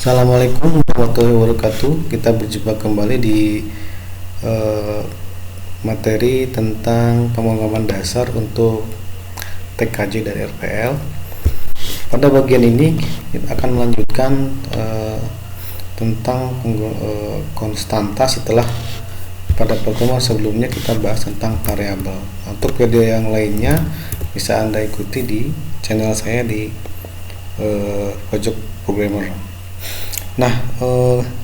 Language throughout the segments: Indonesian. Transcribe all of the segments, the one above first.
Assalamualaikum warahmatullahi wabarakatuh. Kita berjumpa kembali di eh, materi tentang pemrograman dasar untuk TKJ dari RPL. Pada bagian ini kita akan melanjutkan tentang konstanta setelah pada pertemuan sebelumnya kita bahas tentang variabel. Untuk video yang lainnya bisa Anda ikuti di channel saya di pojok programmer. Nah,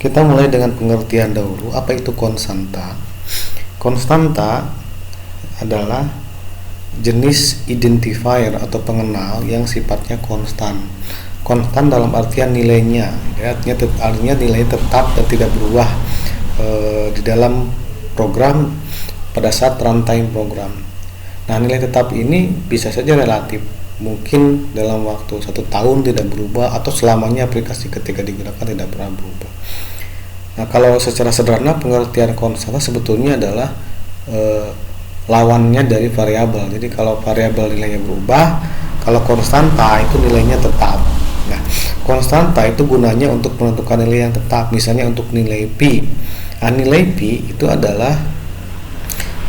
kita mulai dengan pengertian dahulu. Apa itu konstanta? Konstanta adalah jenis identifier atau pengenal yang sifatnya konstan. Konstan dalam artian nilainya, ya, artinya nilai tetap dan tidak berubah di dalam program pada saat runtime program. Nah, nilai tetap ini bisa saja relatif. Mungkin dalam waktu 1 tahun tidak berubah atau selamanya aplikasi ketika digunakan tidak pernah berubah. Nah, kalau secara sederhana pengertian konstanta sebetulnya adalah lawannya dari variabel. Jadi kalau variabel nilainya berubah, kalau konstanta itu nilainya tetap. Nah, konstanta itu gunanya untuk menentukan nilai yang tetap, misalnya untuk nilai pi. Nah, nilai pi itu adalah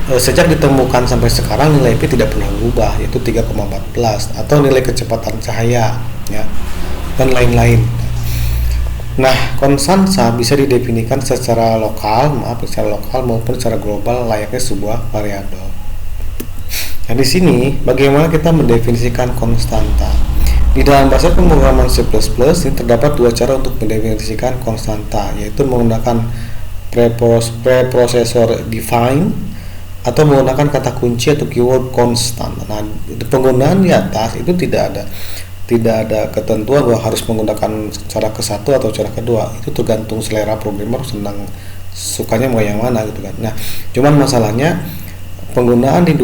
sejak ditemukan sampai sekarang nilai pi tidak pernah berubah, yaitu 3,14, atau nilai kecepatan cahaya, ya, dan lain-lain. Nah, konstanta bisa didefinisikan secara lokal maupun secara global layaknya sebuah variabel. Nah, di sini bagaimana kita mendefinisikan konstanta? Di dalam bahasa pemrograman C++ ini terdapat 2 cara untuk mendefinisikan konstanta, yaitu menggunakan preprocessor define atau menggunakan kata kunci atau keyword constant. Nah, penggunaan di atas itu tidak ada ketentuan bahwa harus menggunakan cara ke-1 atau cara kedua. Itu tergantung selera programmer senang sukanya mau yang mana gitu kan. Nah, cuman masalahnya penggunaan di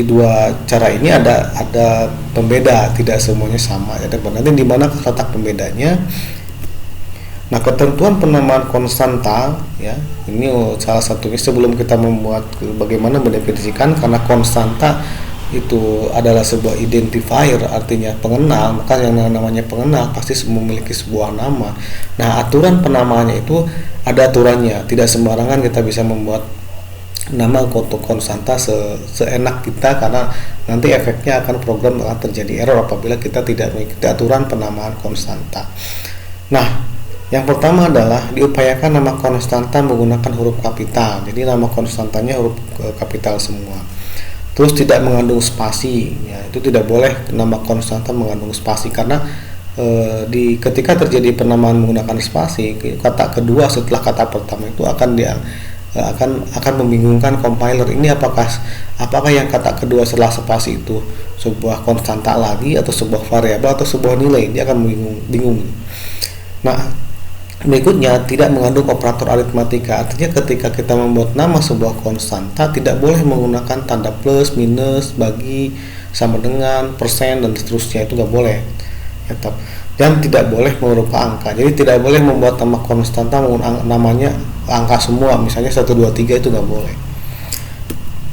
dua cara ini ada pembeda, tidak semuanya sama. Ada nanti di mana letak pembedanya. Nah, ketentuan penamaan konstanta, ya, ini salah satunya sebelum kita membuat bagaimana mendefinisikan, karena konstanta itu adalah sebuah identifier, artinya pengenal, maka yang namanya pengenal pasti memiliki sebuah nama. Nah, aturan penamaannya itu ada aturannya, tidak sembarangan kita bisa membuat nama untuk konstanta seenak kita, karena nanti efeknya akan program akan terjadi error apabila kita tidak mengikuti aturan penamaan konstanta. Nah, yang pertama adalah diupayakan nama konstanta menggunakan huruf kapital. Jadi nama konstantanya huruf kapital semua. Terus tidak mengandung spasi, ya, itu tidak boleh nama konstanta mengandung spasi, karena ketika terjadi penamaan menggunakan spasi, kata kedua setelah kata pertama itu akan membingungkan compiler. Ini apakah yang kata kedua setelah spasi itu sebuah konstanta lagi atau sebuah variabel atau sebuah nilai? Dia akan bingung. Nah, berikutnya tidak mengandung operator aritmatika, artinya ketika kita membuat nama sebuah konstanta tidak boleh menggunakan tanda plus, minus, bagi, sama dengan, persen, dan seterusnya, itu nggak boleh, ya, dan tidak boleh berupa angka. Jadi tidak boleh membuat nama konstanta namanya angka semua, misalnya 1, 2, 3, itu nggak boleh.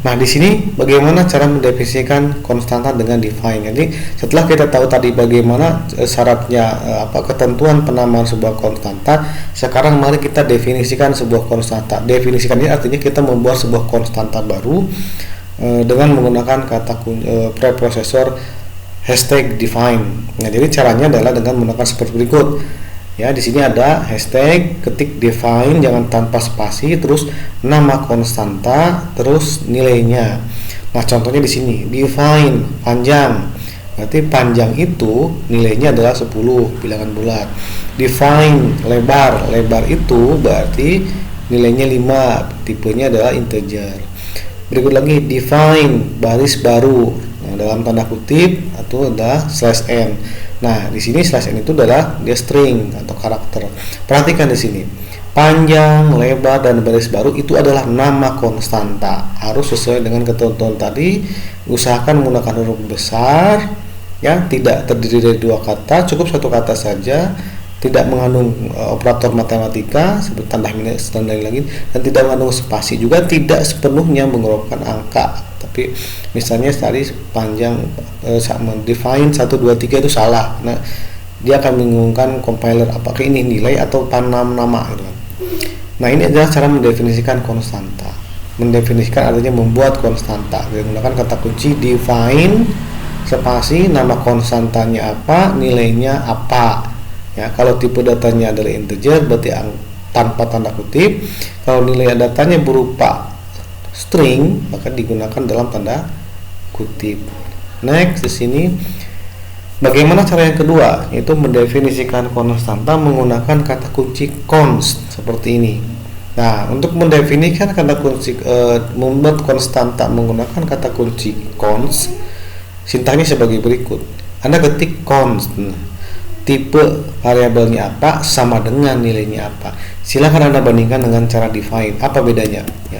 Nah, di sini bagaimana cara mendefinisikan konstanta dengan define. Jadi setelah kita tahu tadi bagaimana syaratnya, ketentuan penamaan sebuah konstanta, sekarang mari kita definisikan sebuah konstanta. Definisikan ini artinya kita membuat sebuah konstanta baru dengan menggunakan kata preprocessor hashtag define. Nah, jadi caranya adalah dengan menggunakan seperti berikut. Ya, di sini ada hashtag, ketik define, jangan tanpa spasi, terus nama konstanta, terus nilainya. Nah, contohnya di sini define panjang, berarti panjang itu nilainya adalah 10 bilangan bulat. Define lebar itu berarti nilainya 5, tipenya adalah integer. Berikut lagi define baris baru, nah, dalam tanda kutip atau ada /n. Nah, di sini /n itu adalah dia string atau karakter. Perhatikan di sini. Panjang, lebar, dan baris baru itu adalah nama konstanta. Harus sesuai dengan ketentuan tadi. Usahakan menggunakan huruf besar, ya, tidak terdiri dari 2 kata, cukup 1 kata saja. Tidak mengandung operator matematika seperti tanda minus dan lain-lain, dan tidak mengandung spasi, juga tidak sepenuhnya merupakan angka. Tapi misalnya tadi panjang define 1, 2, 3 itu salah. Nah, dia akan membingungkan compiler apakah ini nilai atau nama gitu kan. Nah, ini adalah cara mendefinisikan konstanta. Mendefinisikan artinya membuat konstanta dengan menggunakan kata kunci define spasi nama konstantanya apa, nilainya apa. Ya, kalau tipe datanya adalah integer berarti tanpa tanda kutip. Kalau nilai datanya berupa string maka digunakan dalam tanda kutip. Next, di sini bagaimana cara yang kedua, yaitu mendefinisikan konstanta menggunakan kata kunci const seperti ini. Nah, untuk mendefinisikan kata kunci membuat konstanta menggunakan kata kunci const, sintaksnya sebagai berikut. Anda ketik const, tipe variabelnya apa sama dengan nilainya apa. Silakan Anda bandingkan dengan cara define. Apa bedanya? Ya.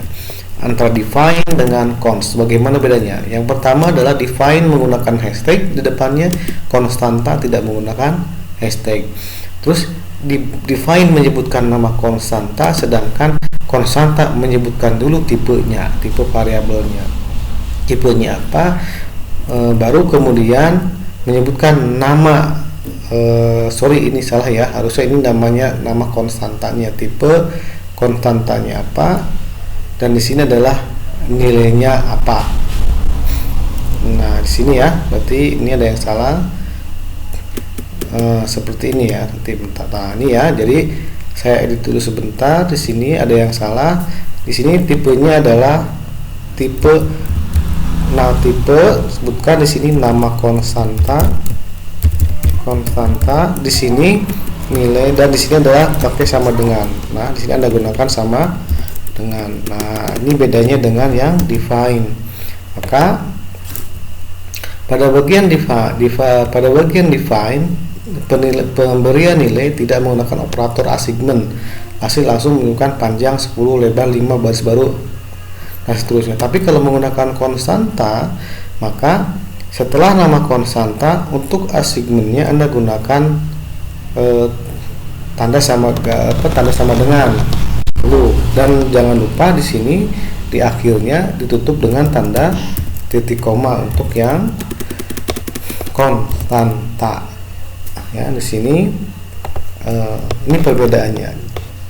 Antara define dengan const, bagaimana bedanya? Yang pertama adalah define menggunakan hashtag di depannya, konstanta tidak menggunakan hashtag. Terus define menyebutkan nama konstanta, sedangkan konstanta menyebutkan dulu tipenya, tipe variabelnya, tipenya apa, baru kemudian menyebutkan nama. Ini salah ya, harusnya ini namanya nama konstantanya, tipe konstantanya apa, dan di sini adalah nilainya apa. Nah, di sini ya, berarti ini ada yang salah. Seperti ini ya, nanti bentar. Nah, ini ya, jadi saya edit dulu sebentar. Di sini ada yang salah. Di sini tipenya adalah tipe. Nah, tipe sebutkan di sini nama konstanta. Di sini nilai, dan di sini adalah pakai sama dengan. Nah, di sini Anda gunakan sama dengan. Nah, ini bedanya dengan yang define. Maka pada bagian define pemberian nilai tidak menggunakan operator assignment, hasil langsung menunjukkan panjang 10, lebar 5, baris baru, dan seterusnya. Tapi kalau menggunakan konstanta, maka setelah nama konstanta untuk assignmentnya Anda gunakan tanda sama dengan dulu, dan jangan lupa di sini di akhirnya ditutup dengan tanda titik koma untuk yang konstanta. Ya, di sini ini perbedaannya.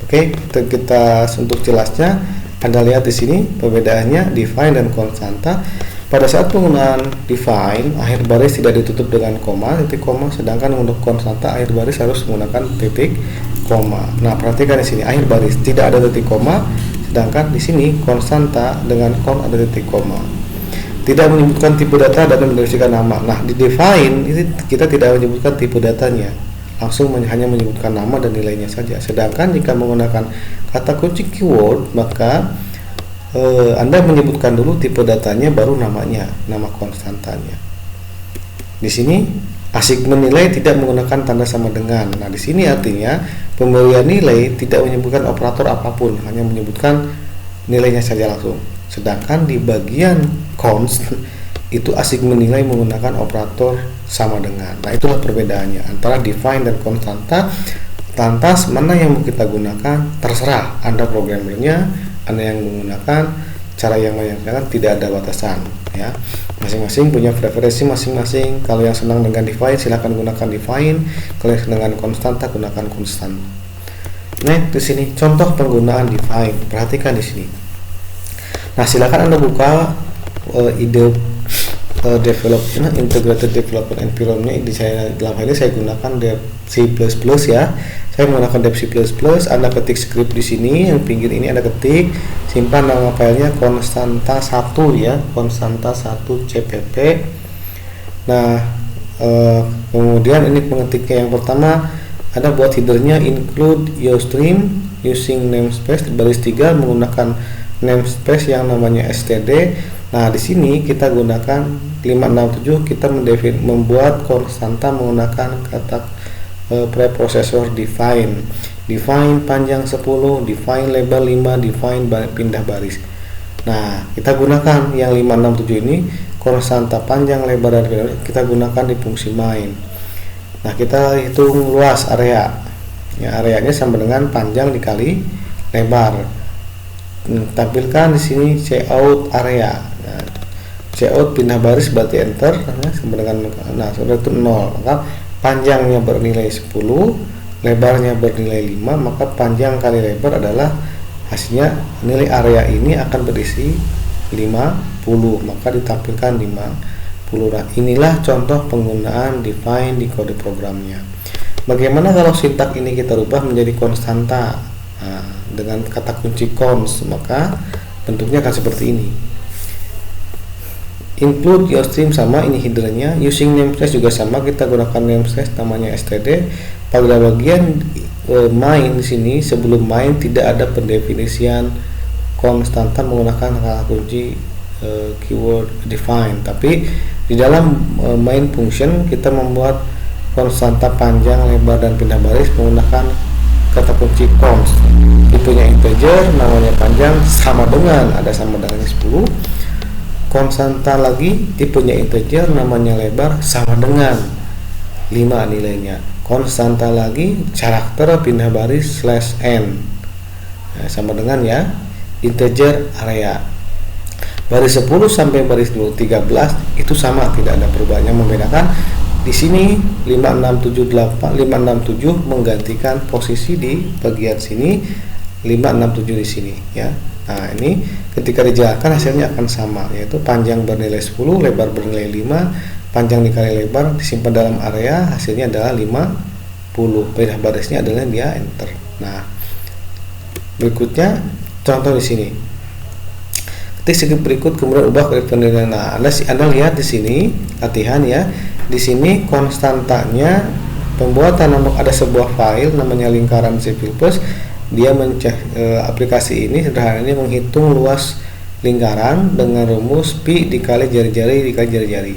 Oke, kita untuk jelasnya Anda lihat di sini perbedaannya define dan konstanta. Pada saat penggunaan define, akhir baris tidak ditutup dengan koma, titik koma, sedangkan untuk konstanta akhir baris harus menggunakan titik koma. Nah, perhatikan di sini akhir baris tidak ada titik koma, sedangkan di sini konstanta dengan kon ada titik koma. Tidak menyebutkan tipe data dan mendefinisikan nama. Nah, di define ini kita tidak menyebutkan tipe datanya, langsung hanya menyebutkan nama dan nilainya saja. Sedangkan jika menggunakan kata kunci keyword, maka Anda menyebutkan dulu tipe datanya, baru namanya, nama konstantanya. Di sini assignment nilai tidak menggunakan tanda sama dengan. Nah, di sini artinya pemberian nilai tidak menyebutkan operator apapun, hanya menyebutkan nilainya saja langsung. Sedangkan di bagian const itu assignment nilai menggunakan operator sama dengan. Nah, itulah perbedaannya antara define dan konstanta. Lantas mana yang mau kita gunakan terserah Anda programmernya, Anda yang menggunakan cara yang menggunakan, tidak ada batasan ya. Masing-masing punya preferensi masing-masing. Kalau yang senang dengan define silakan gunakan define, kalau yang senang dengan konstanta gunakan konstan. Nah, di sini contoh penggunaan define. Perhatikan di sini. Nah, silakan Anda buka ide development, integrated development environment. Di saya dalam hal ini saya gunakan Dev C++ ya. Saya menggunakan Dev C++. Anda ketik script di sini, yang pinggir ini Anda ketik, simpan nama filenya konstanta 1 ya, konstanta 1 cpp. Nah, kemudian ini pengetiknya yang pertama Anda buat headernya include your stream using namespace, baris 3 menggunakan namespace yang namanya std. Nah, di sini kita gunakan 567, kita membuat konstanta menggunakan kata preprocessor define panjang 10, define lebar 5, define pindah baris. Nah, kita gunakan yang 567 ini konstanta panjang, lebar, dan pindah baris kita gunakan di fungsi main. Nah, kita hitung luas area ya, areanya sama dengan panjang dikali lebar. Tampilkan di sini cout area. Cout pindah baris berarti enter, sama dengan sudah itu 0, maka panjangnya bernilai 10, lebarnya bernilai 5, maka panjang kali lebar adalah hasilnya nilai area ini akan berisi 50, maka ditampilkan 50. Nah, inilah contoh penggunaan define di kode programnya. Bagaimana kalau sintak ini kita rubah menjadi konstanta? Nah, dengan kata kunci const, maka bentuknya akan seperti ini. Include your stream sama, ini headernya. Using namespace juga sama, kita gunakan namespace namanya std. Pada bagian main di sini, sebelum main tidak ada pendefinisian konstanta menggunakan kata kunci keyword define, tapi di dalam main function kita membuat konstanta panjang, lebar, dan pindah baris menggunakan kata kunci const. Tipenya integer, namanya panjang, sama dengan 10. Konstanta lagi, tipenya integer, namanya lebar, sama dengan 5 nilainya. Konstanta lagi, karakter, pindah baris, /n, nah, sama dengan ya integer area. Baris 10 sampai baris 13 itu sama, tidak ada perubahan. Yang membedakan di sini 5677 menggantikan posisi di bagian sini 567 di sini ya. Nah, ini ketika dijalankan hasilnya akan sama, yaitu panjang bernilai 10, lebar bernilai 5, panjang dikali lebar disimpan dalam area, hasilnya adalah 50. Pindah barisnya adalah dia enter. Nah, berikutnya contoh di sini. Ketik segi berikut kemudian ubah ke penilaian. Nah, Anda lihat di sini latihan ya. Di sini konstantanya pembuatan ada sebuah file namanya lingkaran C++. Dia aplikasi ini sederhana ini menghitung luas lingkaran dengan rumus pi dikali jari-jari dikali jari-jari.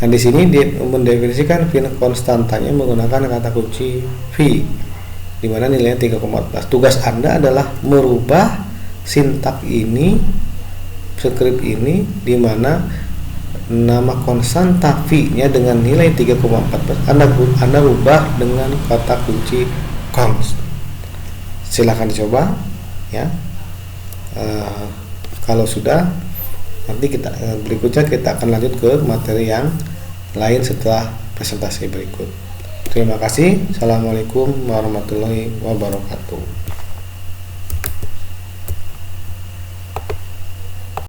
Nah, di sini dia mendefinisikan konstantanya menggunakan kata kunci v, di mana nilainya 3,14. Tugas Anda adalah merubah sintak ini, script ini, di mana nama konstanta v-nya dengan nilai 3,14 Anda rubah dengan kata kunci const. Silahkan dicoba ya. Kalau sudah, nanti berikutnya kita akan lanjut ke materi yang lain setelah presentasi berikut. Terima kasih. Assalamualaikum warahmatullahi wabarakatuh.